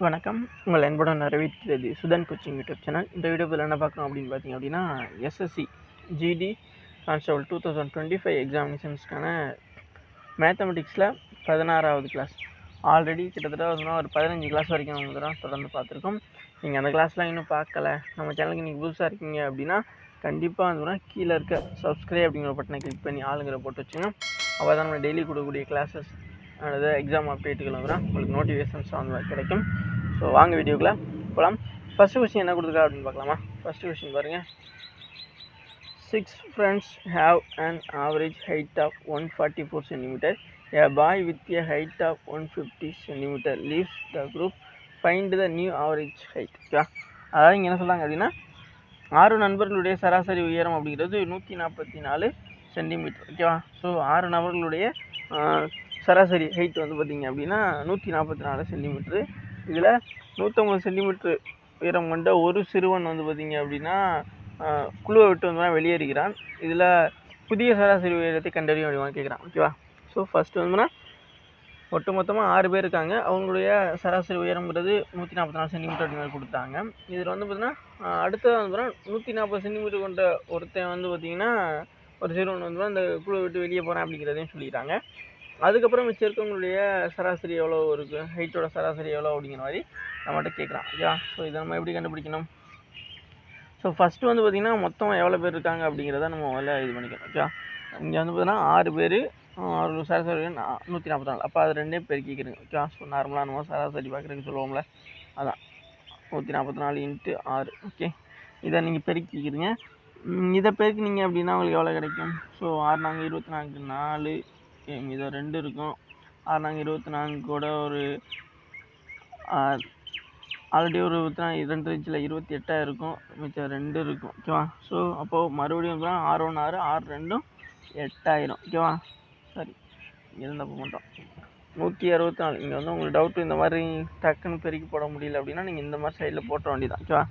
வணக்கம். உங்கள் அன்புடன் வரவேற்கிறது சுதன் கோச்சிங் யூடியூப் சேனல். இந்த வீடியோவில் என்ன பார்க்குறோம் அப்படின்னு பார்த்தீங்க அப்படின்னா, எஸ்எஸ்சி ஜிடி கான்ஸ்டபிள் 2025 எக்ஸாமினேஷன்ஸ்க்கான மேத்தமெட்டிக்ஸில் 16வது கிளாஸ். ஆல்ரெடி கிட்டத்தட்ட ஒரு 15 கிளாஸ் வரைக்கும் நம்ம தான் தொடர்ந்து பார்த்துருக்கோம். நீங்கள் அந்த கிளாஸ்லாம் இன்னும் பார்க்கல, நம்ம சேனலுக்கு நீங்கள் புதுசாக இருக்கீங்க அப்படின்னா கண்டிப்பாக வந்து கீழே இருக்க சப்ஸ்கிரைப் அப்படிங்கிற பட்டனை கிளிக் பண்ணி ஆளுங்கிற போட்டு வச்சுங்க. அப்போ தான் நம்ம டெய்லி கொடுக்கக்கூடிய கிளாஸஸ் அல்லது எக்ஸாம் அப்டேட்டுகள் வந்து உங்களுக்கு நோட்டிஃபிகேஷன்ஸ் வந்து கிடைக்கும். ஸோ வாங்க வீடியோக்குள்ளே போகலாம். ஃபஸ்ட்டு கொஸ்டின் என்ன கொடுத்துருக்கா அப்படின்னு பார்க்கலாமா. ஃபஸ்ட்டு கொஸ்டின் பாருங்கள். 6 friends have an average height of 144 cm. A boy with a height of 150 cm leaves the group. Find the new average height. ஓகேவா, அதாவது இங்கே என்ன சொல்கிறாங்க அப்படின்னா, 6 நண்பர்களுடைய சராசரி உயரம் அப்படிங்கிறது 144 சென்டிமீட்டர். ஓகேவா, ஸோ 6 நபர்களுடைய சராசரி ஹைட் வந்து பார்த்திங்க அப்படின்னா 144 சென்டிமீட்ரு. இதில் 150 சென்டிமீட்ரு உயரம் கொண்ட ஒரு சிறுவன் வந்து பார்த்திங்க அப்படின்னா குழுவை விட்டு வந்து வெளியேறுகிறான். இதில் புதிய சராசரி உயரத்தை கண்டறியும் அப்படிமா கேட்குறான். ஓகேவா, ஸோ ஃபஸ்ட்டு வந்துன்னா ஒட்டுமொத்தமாக 6 பேர் இருக்காங்க. அவங்களுடைய சராசரி உயரங்கிறது 144 சென்டிமீட்டர் அப்படின்னு கொடுத்தாங்க. இதில் வந்து பார்த்திங்கன்னா அடுத்தது வந்து பார்த்தீங்கன்னா 140 சென்டிமீட்டர் கொண்ட ஒருத்தன் வந்து பார்த்திங்கன்னா ஒரு சிறுவன் வந்து அந்த குழுவை விட்டு வெளியே போகிறேன் அப்படிங்கிறதையும் சொல்லிட்டாங்க. அதுக்கப்புறம் மிச்சம் இருக்கவங்களுடைய சராசரி எவ்வளோ இருக்குது, ஹைட்டோட சராசரி எவ்வளோ அப்படிங்கிற மாதிரி நம்மகிட்ட கேட்குறான். ஓகேவா, ஸோ இதை நம்ம எப்படி கண்டுபிடிக்கணும்? ஸோ ஃபஸ்ட்டு வந்து பார்த்திங்கன்னா மொத்தம் எவ்வளோ பேர் இருக்காங்க அப்படிங்கிறத நம்ம முதல்ல இது பண்ணிக்கணும். ஓகேவா, இங்கே வந்து பார்த்திங்கன்னா 6 பேர், ஒரு சராசரி 144. அப்போ அது ரெண்டே பெருக்கிக்கிறேங்க. ஓகேவா, ஸோ நார்மலாக நம்ம சராசரி பார்க்குறதுக்கு சொல்லுவோம்ல, அதான் 144 × 6. ஓகே, இதை நீங்கள் பெருக்கிக்கிறீங்க. இதை பெருக்கினீங்க அப்படின்னா உங்களுக்கு எவ்வளோ கிடைக்கும்? ஸோ 6 நாங்கள் 24, 4 இதை 2 இருக்கும். 6 நாங்கள் 24 கூட ஒரு ஆல்ரெடி ஒரு 2 இன்ச்சில் 28 இருக்கும், மிச்சம் 2 இருக்கும். ஓகேவா, ஸோ அப்போது மறுபடியும் 6 1 6 6 2 8,000. ஓகேவா, சரி, இங்கே இருந்தப்போ மட்டும் 164. இங்கே வந்து உங்களுக்கு டவுட்டு இந்த மாதிரி டக்குன்னு பெருக்கி போட முடியல அப்படின்னா நீங்கள் இந்த மாதிரி சைடில் போட்ட வேண்டியதான். ஓகேவா,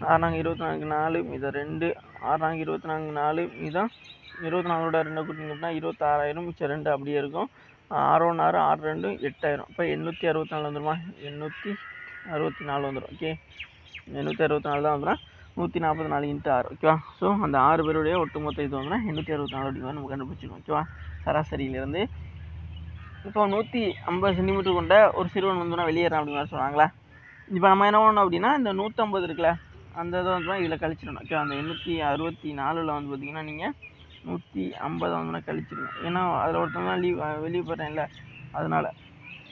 6 நாங்கள் 24 4 இதை 2, 6 நாங்கள் 24 4 இதான் 24ஓட 2 கூட்டிங்க அப்படின்னா 26,000, மிச்சம் 2 அப்படியே இருக்கும். 6 1 6 6 2 8,000. இப்போ 864 வந்துடுமா? 864 வந்துடும். ஓகே, 864 தான் வந்துடும். 144 × 6. ஓகேவா, ஸோ அந்த 6 பேருடைய ஒட்டுமொத்த இது வந்துடும் 864 அப்படிங்கிற நம்ம கண்டுபிடிச்சிருக்கோம். ஓகேவா, சராசரியிலேருந்து. இப்போ 150 சென்டிமீட்டர் கொண்ட ஒரு சிறுவன் வந்து வெளியேறான் அப்படிங்கிற மாதிரி சொன்னாங்களா. இப்போ நம்ம என்ன பண்ணணும் அப்படின்னா, இந்த 150 இருக்குல்ல, அந்த இதை வந்து இதில் கழிச்சிடணும். ஓகே, அந்த 864 வந்து பார்த்திங்கன்னா நீங்கள் 150 வந்து கழிச்சிடணும். ஏன்னா அதில் ஒருத்தவங்க வெளியே போகிறேன்ல, அதனால்.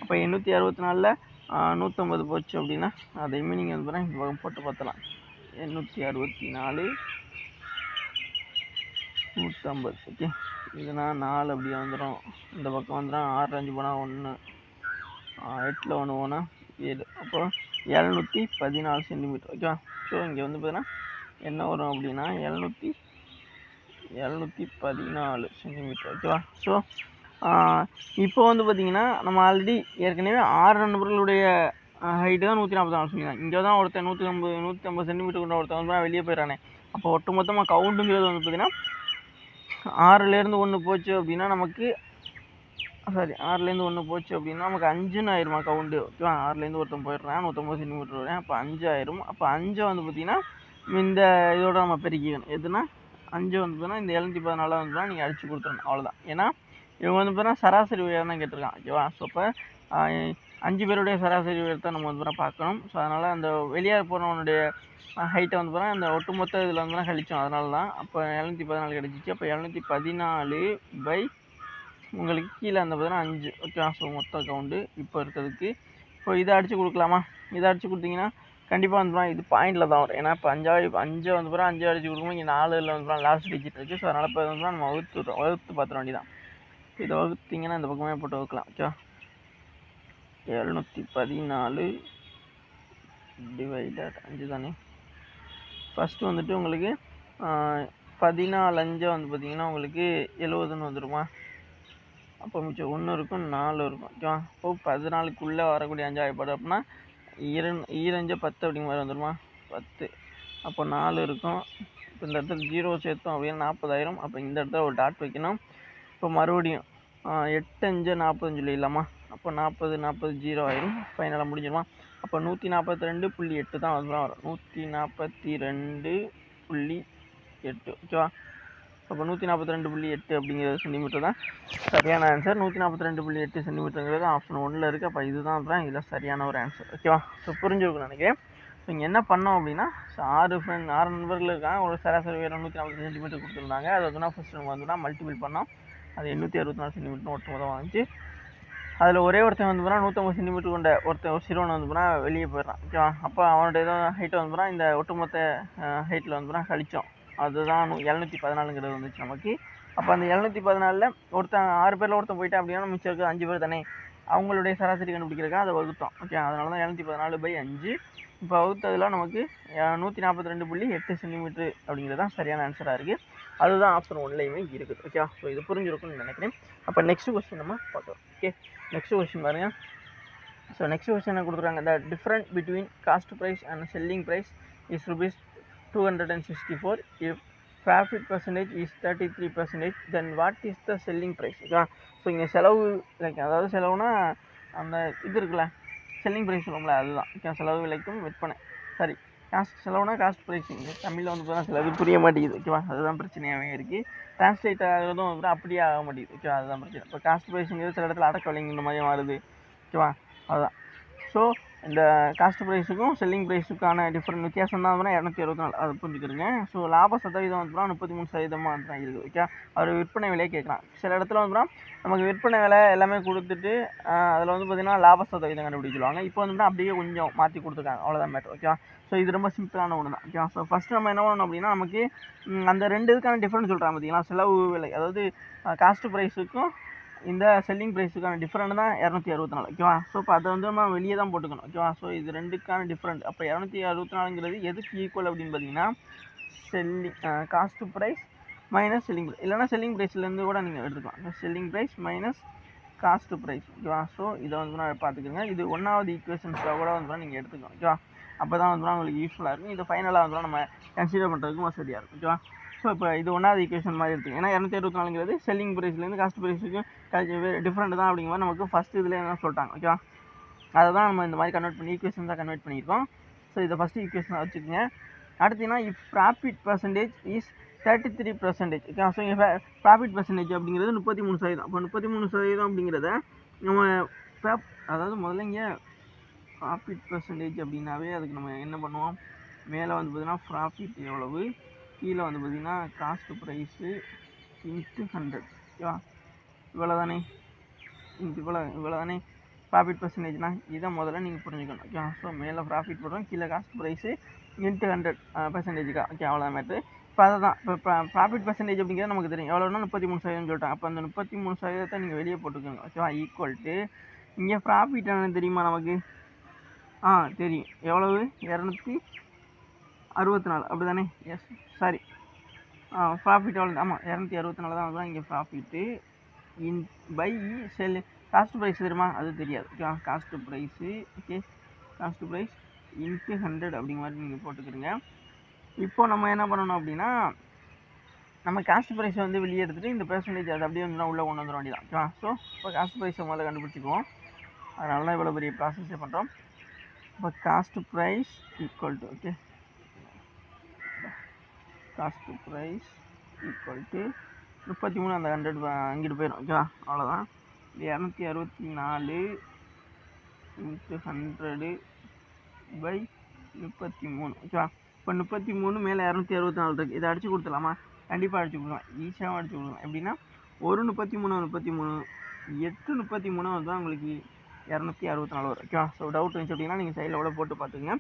அப்போ 864ல் 150 போச்சு அப்படின்னா அதையுமே நீங்கள் வந்து இந்த பக்கம் போட்டு பார்த்தலாம். 864 150. ஓகே, இதுனா 4 அப்படியே வந்துடும். இந்த பக்கம் வந்துடும் 6 5 போனால் 1, 8ல் 1 போனால் 7. அப்போ 714 சென்டிமீட்டர். ஓகேவா, ஸோ இங்கே வந்து பார்த்தீங்கன்னா என்ன வரும் அப்படின்னா 714 சென்டிமீட்டர். ஓகேவா, ஸோ இப்போ வந்து பார்த்திங்கன்னா நம்ம ஆல்ரெடி ஏற்கனவே 6 நண்பர்களுடைய ஹைட்டு தான் 144 சொல்லியிருக்காங்க. இங்கே தான் ஒருத்தன் 150 சென்டிமீட்டர் கொண்ட ஒருத்தன் வந்து வெளியே போயிடறானே. அப்போ ஒட்டு மொத்தமாக கவுண்டுங்கிறது வந்து பார்த்திங்கன்னா 6லேருந்து 1 போச்சு அப்படின்னா நமக்கு 6லேருந்து 1 போச்சு அப்படின்னா நமக்கு 5ன்னு ஆயிரமா கவுண்டு. ஓகேவா, 6லேருந்து ஒருத்தன் போயிடுறான் 150 சென்டிமீட்டர் வரேன், அப்போ 5 ஆயிரும். அப்போ 5 வந்து பார்த்திங்கன்னா இந்த இதோட நம்ம பெருக்கிக்கணும். எதுனா 5 வந்து பார்த்தீங்கன்னா இந்த 714 வந்து நீங்கள் அடித்து கொடுத்துடணும், அவ்வளோதான். ஏன்னா இவங்க வந்து பார்த்தீங்கன்னா சராசரி உயரம் தான் கேட்டிருக்கான். ஓகேவா, ஸோ இப்போ 5 பேருடைய சராசரி உயரத்தை நம்ம வந்து பார்க்கணும். ஸோ அதனால் அந்த வெளியே போனவனுடைய ஹைட்டை வந்து பார்த்தா அந்த ஒட்டுமொத்த இதில் வந்து கழிச்சோம், அதனால தான். அப்போ 714 கிடச்சிச்சு. அப்போ 714 உங்களுக்கு கீழே அந்த பார்த்தீங்கன்னா 5. ஓகேவா, ஸோ மொத்த கவுண்டு இப்போ இருக்கிறதுக்கு. இப்போ இதை அடித்து கொடுக்கலாமா? இதை அடித்து கொடுத்தீங்கன்னா கண்டிப்பாக வந்து இது பாயிண்டில் தான் வரும். ஏன்னா இப்போ 5 வந்து பிறகு 5 அடித்து கொடுக்கும்போது இங்கே 4ல் வந்து லாஸ்ட் டிஜிட் இருக்குது. ஸோ அதனால் இப்போ வந்து நம்ம வகுத்து பார்த்துட வேண்டியதான். இதை வகுத்திங்கன்னா இந்த பக்கமே போட்டு வகுக்கலாம். ஓகேவா, 714 டிவைடட் 5 தானே. ஃபஸ்ட்டு வந்துட்டு உங்களுக்கு 14 5 வந்து பார்த்திங்கன்னா உங்களுக்கு 70ன்னு வந்துடுமா. அப்போ மிச்சம் 1 இருக்கும் 4 இருக்கும். ஓகேவா, இப்போ 14க்குள்ளே வரக்கூடிய 5 ஆகிப்பாடு அப்படின்னா 2 10 அப்படிங்கிற மாதிரி வந்துடுமா, 10. அப்போ 4 இருக்கும். இப்போ இந்த இடத்துல 0 சேர்த்தோம் அப்படின்னா 40,000. அப்போ இந்த இடத்துல ஒரு டாட் வைக்கணும். இப்போ மறுபடியும் 8 5 45 சொல்லிடலாமா. அப்போ 40 40 0 ஆயிரும், ஃபைனலாக முடிஞ்சிருமா? அப்போ 142.8 தான் வரும். 142.8 ஓகேவா? அப்போ 142.8 அப்படிங்கிறது சென்டிமீட்டர் தான் சரியான ஆன்சர். 142.8 சென்டிமீட்டருங்கிறது ஆப்ஷன் 1ல் இருக்குது. அப்போ இதுதான் தான் இதில் சரியான ஒரு ஆன்சர் ஓகேவா? ஸோ புரிஞ்சிருக்குன்னு நினைக்கிறேன். ஸோ இங்கே என்ன பண்ணோம் அப்படின்னா, 6 நண்பர்கள் இருக்காங்க, ஒரு சராசரி உயரம் 140 சென்டிமீட்டர் கொடுத்துருந்தாங்க. அது வந்து ஃபஸ்ட்டு நம்ம வந்து மல்டிபிள் பண்ணோம். அது 864 சென்டிமீட்டர் ஒட்டு மொத்தம் வந்துச்சு. அதில் ஒரே ஒருத்தன் வந்து போனால் 150 சென்டிமீட்டர் கொண்ட ஒரு சிறுவன் வந்து போனால் வெளியே போயிடறான் ஓகேவா? அப்போ அவனோட ஏதோ ஹைட்டை வந்து போனால் இந்த ஒட்டுமொத்த ஹைட்டில் வந்து போனால் கழிச்சோம். அதுதான் 714 வந்துச்சு நமக்கு. அப்போ அந்த 714 ஒருத்தன் 6 பேரில் ஒருத்தன் போயிட்டா அப்படின்னா மிச்சம் இருக்குது 5 பேர் தானே, அவங்களுடைய சராசரி கண்டுபிடிக்கிறதுக்காக அதை வகுத்தோம் ஓகே. அதனால தான் 714/5. இப்போ வகுத்ததில் நமக்கு 142.8 சென்டிமீட்டர் அப்படிங்கிறது தான் சரியான ஆன்சராக இருக்குது. அதுதான் ஆப்ஷன் 1லையுமே இருக்குது ஓகேவா? ஸோ இது புரிஞ்சிருக்குன்னு நினைக்கிறேன். அப்போ நெக்ஸ்ட் கொஸ்டின் நம்ம பார்க்கலாம் ஓகே. நெக்ஸ்ட் கொஸ்டின் பாருங்கள். ஸோ நெக்ஸ்ட் கொஸ்டின் என்ன கொடுத்துருக்காங்க, the different between cost price and selling price is ₹264. If profit percentage is 33%, then what is the selling price ஓகேவா? ஸோ இங்கே செலவு லைக் அதாவது செலவுனா அந்த இது இருக்குல்ல, செல்லிங் ப்ரைஸ் சொல்லுவோம்ல, அதுதான் ஓகே. செலவு விலைக்கும் விற்பனை, சரி செலவுனா காஸ்ட் ப்ரைஸ். இங்கே தமிழில் வந்து பார்த்தா சிலது புரிய மாட்டேங்குது ஓகேவா? அதுதான் பிரச்சனையாகவே இருக்குது. டிரான்ஸ்லேட் ஆகிறதும் வந்து அப்படியே ஆக மாட்டேங்குது ஓகேவா? அதுதான் பிரச்சனை. இப்போ காஸ்ட் ப்ரைஸுங்கிறது சில இடத்துல அடக்க விலைங்கிற மாதிரி மாறுது ஓகேவா? அதுதான். ஸோ இந்த காஸ்ட் ப்ரைஸுக்கும் செல்லிங் ப்ரைஸுக்கான டிஃப்ரெண்ட் வித்தியாசம் தான் வந்து 264, அதை புரிஞ்சுக்கிறீங்க. ஸோ லாப சதவீதம் வந்து 33% வந்து தான் இருக்குது ஓகே. அவர் விற்பனை விலையை கேட்கலாம். சில இடத்துல வந்து நமக்கு விற்பனை விலை எல்லாமே கொடுத்துட்டு அதில் வந்து பார்த்திங்கன்னா லாப சதவீதம் கண்டுபிடிச்சிடுவாங்க. இப்போ வந்து அப்படியே கொஞ்சம் மாற்றி கொடுத்துருக்காங்க, அவ்வளோதான் மேட்டர் ஓகேவா? ஸோ இது ரொம்ப சிம்பிளான ஒன்று தான் ஓகேவா? ஸோ ஃபஸ்ட்டு நம்ம என்ன பண்ணணும் அப்படின்னா, நமக்கு அந்த ரெண்டு இதுக்கான டிஃப்ரெண்ட் சொல்கிறாங்க பார்த்தீங்களா, செலவு விலை, அதாவது காஸ்ட் ப்ரைஸுக்கும் இந்த செல்லிங் ப்ரைஸுக்கான டிஃப்ரெண்ட் தான் 264 ஓகேவா? ஸோ இப்போ அதை வந்து நம்ம வெளியே தான் போட்டுக்கணும் ஓகேவா? ஸோ இது ரெண்டுக்கான டிஃப்ரெண்ட். அப்போ 264ங்கிறது எதுக்கு ஈக்குவல் அப்படின்னு பார்த்தீங்கன்னா, cost price minus selling price, இல்லைனா செல்லிங் ப்ரைஸ்லேருந்து கூட நீங்கள் எடுத்துக்கலாம். Selling price minus cost price ஓகேவா? ஸோ இதை வந்து நான் பார்த்துக்கோங்க. இது 1வது ஈக்குவேஷன்ஸாக கூட வந்து நீங்கள் எடுத்துக்கலாம் ஓகேவா? அப்போ தான் வந்து உங்களுக்கு யூஸ்ஃபுல்லாக இருக்கும். இது ஃபைனலாக வந்து நம்ம கன்சிடர் பண்ணுறதுக்கும் வசதியாக இருக்கும் ஓகேவா? ஸோ இப்போ இது 1வது ஈக்குவேஷன் மாதிரி எடுத்துக்கோங்க. ஏன்னா 264ங்கிறது செல்லிங் ப்ரைஸ்லேருந்து காஸ்ட் ப்ரைஸுக்கு டிஃப்ரெண்ட் தான் அப்படிங்கிற மாதிரி நமக்கு ஃபஸ்ட்டு இதில் என்ன சொல்லிட்டாங்க ஓகேவா? அதை தான் நம்ம இந்த மாதிரி கன்வெர்ட் பண்ணி ஈக்குவேஷன் தான் கன்வெர்ட் பண்ணியிருக்கோம். ஸோ இதை ஃபஸ்ட்டு ஈக்குவேஷனாக வச்சுக்கோங்க. அடுத்தீங்கன்னா if profit percentage is 33% okay. So இங்கே ப்ராஃபிட் பர்சன்டேஜ் அப்படிங்கிறது 33%. அப்போ 33% அப்படிங்கிறத நம்ம அதாவது முதல்ல இங்கே ப்ராஃபிட் பர்சன்டேஜ் அப்படின்னாவே அதுக்கு நம்ம என்ன பண்ணுவோம், மேலே வந்து பார்த்திங்கன்னா ப்ராஃபிட் எவ்வளவு, கீழே வந்து பார்த்திங்கன்னா காஸ்ட் ப்ரைஸு இன்ட்டு 100 ஓகேவா? இவ்வளோ தானே, இவ்வளோ தானே ப்ராஃபிட் பர்சன்டேஜ்னா. இதை முதல்ல நீங்கள் புரிஞ்சுக்கணும் ஓகே. ஸோ மேலே ப்ராஃபிட் போடுறோம், கீழே காஸ்ட் ப்ரைஸு இன்ட்டு 100%. ஓகே அவ்வளோ மேட்ரு. இப்போ அதை தான் இப்போ ப்ராஃபிட் பர்சன்டேஜ் அப்படிங்கிறது நமக்கு தெரியும் எவ்வளோனா 33% சொல்லிட்டாங்க. அப்போ அந்த 33% நீங்கள் வெளியே போட்டுக்கோங்க ஓகேவா? ஈக்குவல் டு இங்கே ப்ராஃபிட் என்ன தெரியுமா நமக்கு, தெரியும் எவ்வளவு, 264 அப்படி தானே? எஸ் சாரி, ப்ராஃபிட் எவ்வளோ, ஆமாம் 264 தான் இங்கே ப்ராஃபிட்டு. பை காஸ்ட் ப்ரைஸ் தெரியுமா, அது தெரியாது ஓகேவா? Cost price okay, cost price into 100 அப்படிங்கிற மாதிரி நீங்கள் போட்டுக்கிறீங்க. இப்போ நம்ம என்ன பண்ணணும் அப்படின்னா, நம்ம காஸ்ட் ப்ரைஸை வந்து வெளியே எடுத்துகிட்டு இந்த பெர்சன்டேஜ் அது அப்படியே வந்து உள்ளே கொண்டு வந்துட வேண்டியதான் ஓகேவா? ஸோ இப்போ காஸ்ட் ப்ரைஸை முதல்ல கண்டுபிடிச்சிக்குவோம். அதனால தான் இவ்வளோ பெரிய ப்ராசஸே பண்ணுறோம். இப்போ cost price equal to okay, cost price equal to 33, அந்த 100 அங்கிட்டு போயிடும் ஓகேவா? அவ்வளோதான். 264 இன்ட்டு 100/33 ஓகேவா? இப்போ 33 மேலே 264 இருக்குது. இதை அடித்து கொடுத்துடலாமா? கண்டிப்பாக அடிச்சு கொடுக்கலாம், ஈஸியாகவும் அடிச்சு கொடுக்கலாம். எப்படின்னா ஒரு 33 8 33 வந்து தான் உங்களுக்கு 264 வரும் ஓகேவா? ஸோ டவுட் இருந்துச்சு அப்படின்னா நீங்கள் சைடில் கூட போட்டு பார்த்துங்க.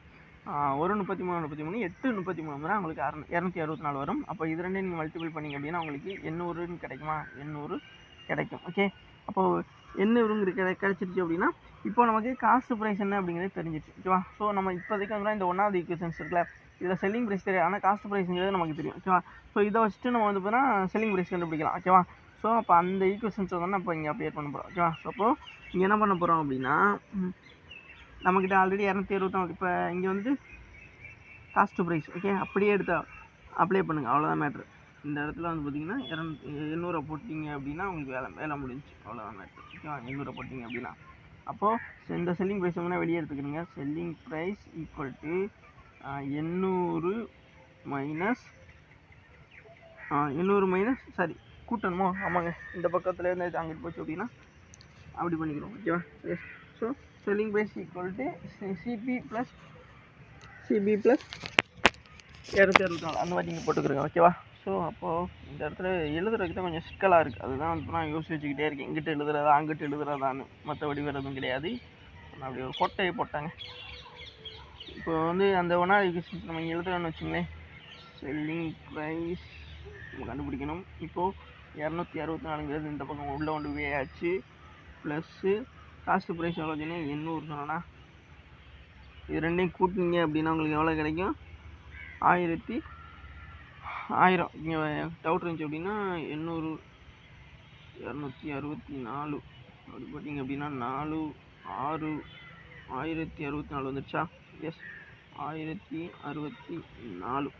ஒரு 33 8 33 தான் உங்களுக்கு 264 வரும். அப்போ இது ரெண்டையும் நீங்கள் மல்டிபிள் பண்ணிங்க அப்படின்னா உங்களுக்கு 800 கிடைக்குமா? 800 கிடைக்கும் ஓகே. அப்போது 800 கிடைச்சிருச்சு அப்படின்னா இப்போ நமக்கு காஸ்ட் ப்ரைஸ் என்ன அப்படிங்கிறது தெரிஞ்சிச்சு ஓகேவா? ஸோ நம்ம இப்போதைக்கு வந்து இந்த 1வது ஈக்குவேஷன்ஸ் இருக்குல்ல, இதில் செல்லிங் ப்ரைஸ் தெரியும், ஆனால் காஸ்ட் ப்ரைஸுங்கிறது நமக்கு தெரியும் ஓகேவா? ஸோ இதை வச்சுட்டு நம்ம வந்து பார்த்தீங்கன்னா செல்லிங் ப்ரைஸ் கண்டுபிடிக்கலாம் ஓகேவா? ஸோ அப்போ அந்த ஈக்குவேஷன்ஸ் வந்து இப்போ இங்கே அப்டேட் பண்ண போகிறோம் ஓகேவா? ஸோ அப்போது இங்கே என்ன பண்ண போகிறோம் அப்படின்னா, நம்மக்கிட்ட ஆல்ரெடி 264, இப்போ இங்கே வந்து காஸ்ட் ப்ரைஸ் ஓகே அப்படியே எடுத்து அப்ளை பண்ணுங்கள், அவ்வளோதான் மேட்ரு. இந்த இடத்துல வந்து பார்த்தீங்கன்னா 800 போட்டிங்க அப்படின்னா உங்களுக்கு வேலை முடிஞ்சிச்சு, அவ்வளோதான் மேட்ரு ஓகேவா? 800 போட்டிங்க அப்படின்னா அப்போது இந்த செல்லிங் ப்ரைஸ் வந்து வெளியே எடுத்துக்கிறீங்க. Selling price equal to 800 minus 800 minus sorry கூட்டணுமோ? ஆமாங்க, இந்த பக்கத்தில் இருந்து அங்கிட்டு போச்சு அப்படின்னா அப்படி பண்ணிக்கிறோம். ஓகேவா? Yes. So selling price equal to CP plus 264 அந்த மாதிரி நீங்கள் போட்டுக்கிறீங்க. ஓகேவா? ஸோ அப்போது இந்த இடத்துல எழுதுறதுக்கு தான் கொஞ்சம் சிக்கலாக இருக்குது. அதுதான் வந்து நான் யோசிச்சு வச்சுக்கிட்டே இருக்கேன், இங்கிட்டு எழுதுறதா அங்கிட்டு எழுதுறதான்னு. மற்றபடி வேறு எதுவும் கிடையாது. நான் அப்படி ஒரு கொட்டையை போட்டாங்க. இப்போ வந்து அந்த ஒன்றாவது ஈக்குவேஷன்ஸ் நம்ம இங்கே எழுதுறோன்னு வச்சுங்களேன். செல்லிங் ப்ரைஸ் நம்ம கண்டுபிடிக்கணும். இப்போது 264ங்கிறது இந்த பக்கம் உள்ளே கொண்டு போய் ஆச்சு. ப்ளஸ்ஸு காஸ்ட் ப்ரைஸ் எவ்வளோ சொன்னேன்? 800 சொன்னோன்னா இது ரெண்டையும் கூட்டினீங்க அப்படின்னா உங்களுக்கு எவ்வளோ கிடைக்கும்? 1000. இங்கே டவுட் இருந்துச்சு அப்படின்னா 800 264 அப்படி போட்டிங்க அப்படின்னா 4 6 1064 வந்துடுச்சா? எஸ், 1064.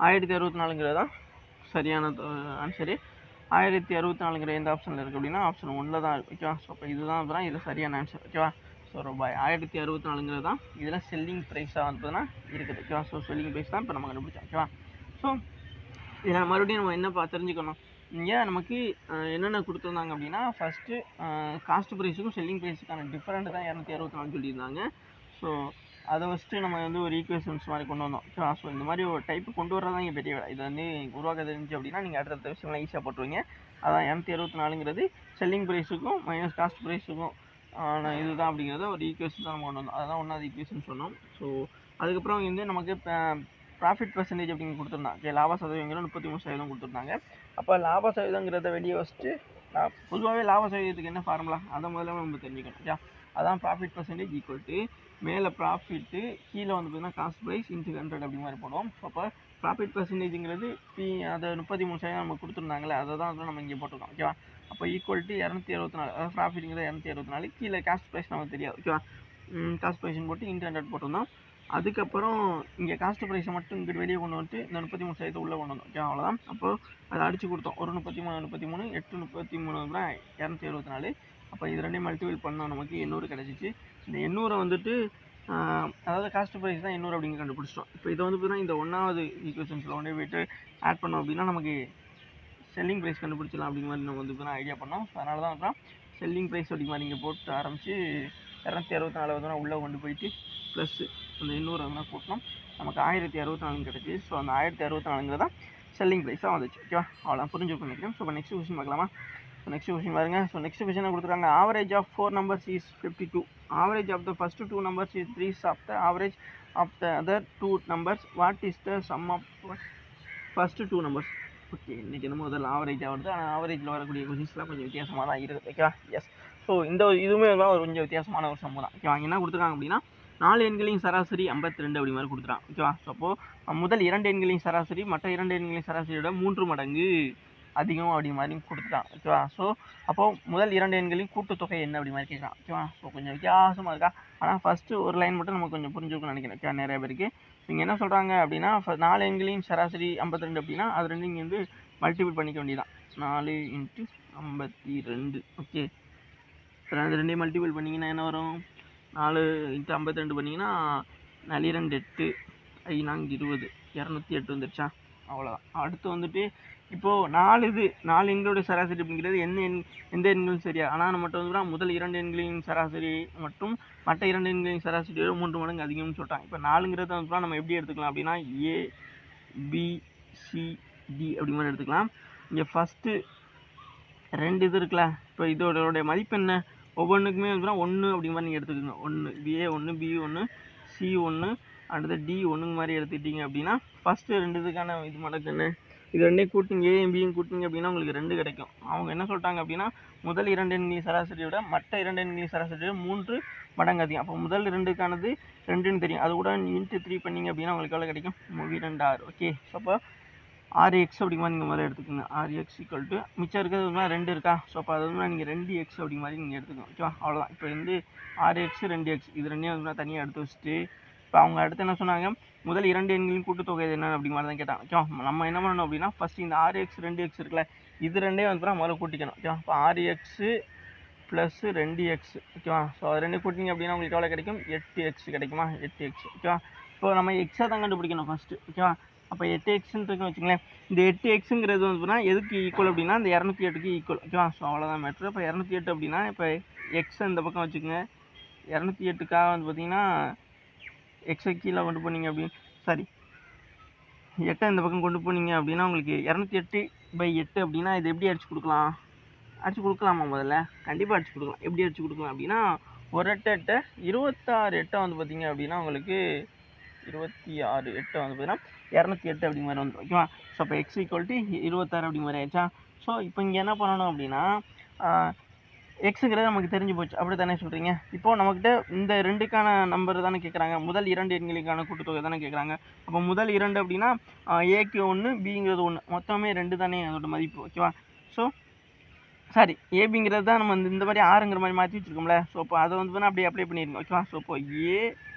1064ங்கிறது தான் சரியான ஆன்சரு. 1064ங்கிற எந்த ஆப்ஷனில் இருக்குது அப்படின்னா ஆப்ஷன் 1 தான் இருக்குது. ஓகேவா? ஸோ அப்போ இதுதான் தான் இதில் சரியான ஆன்சர். ஓகேவா? ஸோ ரூபாய் 1064ங்கிறது தான் இதில் செல்லிங் ப்ரைஸாக வந்துன்னா இருக்குது. ஓகேவா? ஸோ செல்லிங் ப்ரைஸ் தான் இப்போ நம்ம கண்டுபிடிச்சோம். ஓகேவா? ஸோ இதில் மறுபடியும் நம்ம என்ன தெரிஞ்சுக்கணும், இங்கே நமக்கு என்னென்ன கொடுத்துருந்தாங்க அப்படின்னா ஃபஸ்ட்டு காஸ்ட் ப்ரைஸுக்கும் செல்லிங் ப்ரைஸுக்கான டிஃப்ரெண்ட் தான் 264 சொல்லியிருந்தாங்க. ஸோ அதை ஃபஸ்ட்டு நம்ம வந்து ஒரு ஈக்குவேஷன்ஸ் மாதிரி கொண்டு வந்தோம். ஓகேவா? ஸோ இந்த மாதிரி ஒரு டைப்பு கொண்டு வரதான் இங்கே பெரிய வேலை. இதை வந்து உருவாக்க தெரிஞ்சு அப்படின்னா நீங்கள் அடுத்தடுத்த விஷயம்லாம் ஈஸியாக போட்டுருவீங்க. அதான் 264ங்கிறது செல்லிங் ப்ரைஸுக்கும் மைனஸ் காஸ்ட் ப்ரைஸுக்கும் இதுதான் அப்படிங்கிறத ஒரு ஈக்குவேஷன் தான் நம்ம கொண்டு வந்தோம். அதுதான் ஒன்றாவது ஈக்குவேஷன் சொன்னோம். ஸோ அதுக்கப்புறம் வந்து நமக்கு ப்ராஃபிட் பர்சன்டேஜ் அப்படின்னு கொடுத்துருந்தாங்க. லாப சதவீதங்கிற 33% கொடுத்துருந்தாங்க. அப்போ லாப சதவீதங்கிறத வெளியே வச்சுட்டு பொதுவாகவே லாப சதவீதத்துக்கு என்ன ஃபார்முலா அதை முதல்ல நம்ம தெரிஞ்சுக்கணும். ஓகே, அதான் ப்ராஃபிட் பர்சன்டேஜ் ஈக்குவல் டு மேலே ப்ராஃபிட்டு கீழே வந்து பார்த்தீங்கன்னா காஸ்ட் ப்ரைஸ் இன்ட்டு 100 அப்படி மாதிரி போடுவோம். அப்போ ப்ராஃபிட் பர்சன்டேஜுங்கிறது அதை 33% நம்ம கொடுத்துருந்தாங்களே அதை தான் வந்து நம்ம இங்கே போட்டிருக்கோம். ஓகேவா? அப்போ ஈக்குவல் டு 264, அதாவது ப்ராஃபிட்டுங்கிறது 264, கீழே காஸ்ட் ப்ரைஸ் நமக்கு தெரியாது. ஓகேவா? காஸ்ட் ப்ரைஸ்ன்னு போட்டு இன்ட்டு 100 போட்டிருந்தோம். அதுக்கப்புறம் இங்கே காஸ்ட் ப்ரைஸை மட்டும் இங்கிட்டு வெளியே கொண்டு வந்துட்டு இந்த 33% உள்ளே கொண்டு வந்தோம். ஓகே, அவ்வளோதான். அப்போது அதை அடிச்சு கொடுத்தோம். ஒரு 33 33 8 33 274. அப்போ இது ரெண்டையும் மல்டிபிள் பண்ணோம், நமக்கு 800 கிடச்சிச்சு. இந்த 800 வந்துட்டு அதாவது காஸ்ட் ப்ரைஸ் தான் 800 அப்படிங்க கண்டுபிடிச்சிட்டோம். இப்போ இதை வந்து பார்த்தீங்கன்னா இந்த ஒன்றாவது ஈக்குவேஷன்ஸில் கொண்டு போய்ட்டு ஆட் பண்ணோம் அப்படின்னா நமக்கு செல்லிங் ப்ரைஸ் கண்டுபிடிச்சலாம் அப்படிங்கிற மாதிரி நம்ம வந்து பார்த்தீங்கன்னா ஐடியா பண்ணோம். அதனால தான் அப்புறம் செல்லிங் ப்ரைஸ் அப்படிங்கிற மாதிரி இங்கே போட்டு ஆரம்பித்து 264 வந்து உள்ளே கொண்டு போயிட்டு ப்ளஸ்ஸு அந்த 800 வந்து கூட்டணும், நமக்கு 1064 கிடச்சி. ஸோ அந்த 1064ங்கிறது தான் செல்லிங் ப்ரைஸாக வந்துச்சு. ஓகேவா? அவ்வளோ புரிஞ்சுக்க நினைக்கிறேன். ஸோ இப்போ நெக்ஸ்ட் கொஸ்டின் பார்க்கலாமா? ஸோ நெக்ஸ்ட் கொஸ்டின் பாருங்க. ஸோ நெக்ஸ்ட் கொஸ்டின் கொடுத்துருக்காங்க, average of 4 numbers is 52. Average of the first 2 numbers is 3 of the average of the other 2 numbers. What is the sum of first 2 numbers? Okay, இன்றைக்கி என்ன முதல்ல ஆவரேஜாக வருது. ஆனால் ஆவரேஜில் வரக்கூடிய கொஸ்டின்ஸ்லாம் கொஞ்சம் வித்தியாசமாக தான் இருக்குது. ஓகேவா? எஸ். ஸோ இந்த இதுவுமே தான் ஒரு கொஞ்சம் வித்தியாசமான ஒரு சம்பவம் தான். ஓகேவா? என்ன கொடுத்துருக்காங்க அப்படின்னா 4 எண்களின் சராசரி 52 அப்படி மாதிரி கொடுத்துறாங்க. ஓகேவா? ஸோ அப்போது முதல் 2 எண்களின் சராசரி மற்ற 2 எண்களின் சராசரியோட 3 மடங்கு அதிகம் அப்படி மாதிரி கொடுத்துட்டான். ஓகேவா? ஸோ அப்போது முதல் 2 எண்களின் கூட்டுத்தொகை என்ன அப்படி மாதிரி கேட்குறான். ஓகேவா? ஸோ கொஞ்சம் வித்தியாசமாக இருக்கா. ஆனால் ஃபஸ்ட்டு ஒரு லைன் மட்டும் நம்ம கொஞ்சம் புரிஞ்சுக்கணும்னு நினைக்கிறேன். ஓகே, நிறைய பேருக்கு இங்கே என்ன சொல்கிறாங்க அப்படின்னா 4 எண்களின் சராசரி 52 அப்படின்னா அது ரெண்டு இங்கே வந்து மல்டிபிள் பண்ணிக்க வேண்டியதான். 4 × 52. ஓகே, அது ரெண்டையும் மல்டிபிள் பண்ணிங்கன்னா என்ன வரும்? 4 × 52 பண்ணிங்கன்னா 4 2 8 5 4 20 208 வந்துடுச்சா? அவ்வளோதான். அடுத்து வந்துட்டு இப்போது 4 எண்களுடைய சராசரி அப்படிங்கிறது எந்த எண்களும் சரியா, ஆனால் நம்மகிட்ட வந்து முதல் 2 எண்களின் சராசரி மற்றும் மற்ற 2 எண்களின் சராசரியோட 3 மடங்கு அதிகம்னு சொல்லிட்டாங்க. இப்போ 4ங்கிறது வந்து நம்ம எப்படி எடுத்துக்கலாம் அப்படின்னா ABCD அப்படி மாதிரி எடுத்துக்கலாம். இங்கே ஃபஸ்ட்டு 2 இது இருக்குல்ல, இப்போ இதோடைய மதிப்பு என்ன? ஒவ்வொன்றுக்குமே வந்து 1 அப்படி மாதிரி நீங்கள் எடுத்துக்கோங்க. 1 A1 B1 C1 அடுத்து D1 மாதிரி எடுத்துக்கிட்டீங்க அப்படின்னா ஃபஸ்ட்டு 2 இதுக்கான இது மடங்கு என்ன? இது ரெண்டையும் கூட்டிங்க, ஏயும் பியும் கூட்டிங்க அப்படின்னா உங்களுக்கு 2 கிடைக்கும். அவங்க என்ன சொல்லிட்டாங்க அப்படின்னா முதல் 2 எண்களின் சராசரியோட மற்ற 2 எண்களின் சராசரியோட 3 மடங்கு அதிகம். அப்போ முதல் 2க்கானது 2ன்னு தெரியும், அது கூட இன்ட்டு 3 பண்ணிங்க அப்படின்னா உங்களுக்கு எவ்வளோ கிடைக்கும்? 2 6. ஓகே, ஸோ அப்போ RX அப்படிங்கிற மாதிரி நீங்கள் முதல்ல எடுத்துக்கோங்க. RX ஈக்குவல் டு மிச்சம் இருக்கிறது 2 இருக்கா? ஸோ அப்போ அது வந்து நீங்கள் 2X அப்படிங்கிற மாதிரி நீங்கள் எடுத்துக்கணும். ஓகேவா? அவ்வளோதான். இப்போ வந்து RX 2X இது ரெண்டையும் வந்து தனியாக எடுத்து வச்சுட்டு இப்போ அவங்க அடுத்து என்ன சொன்னாங்க, முதல் 2 எண்களின் கூட்டுத்தொகை என்ன அப்படிங்கிற மாதிரி தான் கேட்டாங்க. ஓகேவா? நம்ம என்ன பண்ணணும் அப்படின்னா ஃபஸ்ட்டு இந்த RX 2X இருக்குல்ல, இது ரெண்டையும் வந்து முதல்ல கூட்டிக்கணும். ஓகேவா? இப்போ RX ப்ளஸ் 2x ஓகேவா. ஸோ அது ரெண்டு கூட்டிங்க அப்படின்னா உங்களுக்கு எவ்வளோ கிடைக்கும், 8x கிடைக்குமா, 8x ஓகேவா. இப்போ நம்ம எக்ஸாக தான் கண்டுபிடிக்கணும் ஃபஸ்ட்டு ஓகேவா. அப்போ 8xன்னு இருக்குன்னு வச்சுங்களேன். இந்த 8xங்கிறது வந்து பார்த்தீங்கன்னா எதுக்கு ஈக்குவல் அப்படின்னா இந்த 208க்கு ஈக்குவல் ஓகேவா. ஸோ அவ்வளோதான் மேட்ரு. இப்போ 208 அப்படின்னா இப்போ எக்ஸை இந்த பக்கம் வச்சுக்கோங்க. 208க்காக வந்து பார்த்தீங்கன்னா எக்ஸை கீழே கொண்டு போனீங்க அப்படின்னு சாரி 8 இந்த பக்கம் கொண்டு போனீங்க அப்படின்னா உங்களுக்கு 208/8 அப்படின்னா இது எப்படி அடிச்சு கொடுக்கலாம், அடிச்சு கொடுக்கலாமா முதல்ல, கண்டிப்பாக அடிச்சு கொடுக்கலாம். எப்படி அடிச்சு கொடுக்கலாம் அப்படின்னா ஒரு 8 26 8 வந்து பார்த்தீங்க அப்படின்னா உங்களுக்கு 26 8 வந்து பார்த்தீங்கன்னா 208 அப்படி மாதிரி வந்துடும் ஓகேவா. ஸோ அப்போ எக்ஸ் ஈக்குவல் டு 26 அப்படி மாதிரி ஆயிடுச்சா. ஸோ இப்போ இங்கே என்ன பண்ணணும் அப்படின்னா எக்ஸுங்கிறது நமக்கு தெரிஞ்சு போச்சு அப்படி தானே சொல்கிறீங்க. இப்போது நம்மக்கிட்ட இந்த ரெண்டுக்கான நம்பர் தானே கேட்குறாங்க, முதல் 2 எண்களுக்கான கூட்டுத்தொகை தானே கேட்குறாங்க. அப்போ முதல் 2 அப்படின்னா ஏக்கு 1 பிங்கிறது 1 மொத்தமே 2 தானே அதோட மதிப்பு ஓகேவா. ஸோ சாரி ஏபிங்கிறது தான் நம்ம இந்த மாதிரி ஆறுங்கிற மாதிரி மாற்றி வச்சுருக்கோம்ல. ஸோ அப்போ அதை வந்து அப்படியே அப்ளை பண்ணியிருக்கோம் ஓகேவா. ஸோ இப்போ A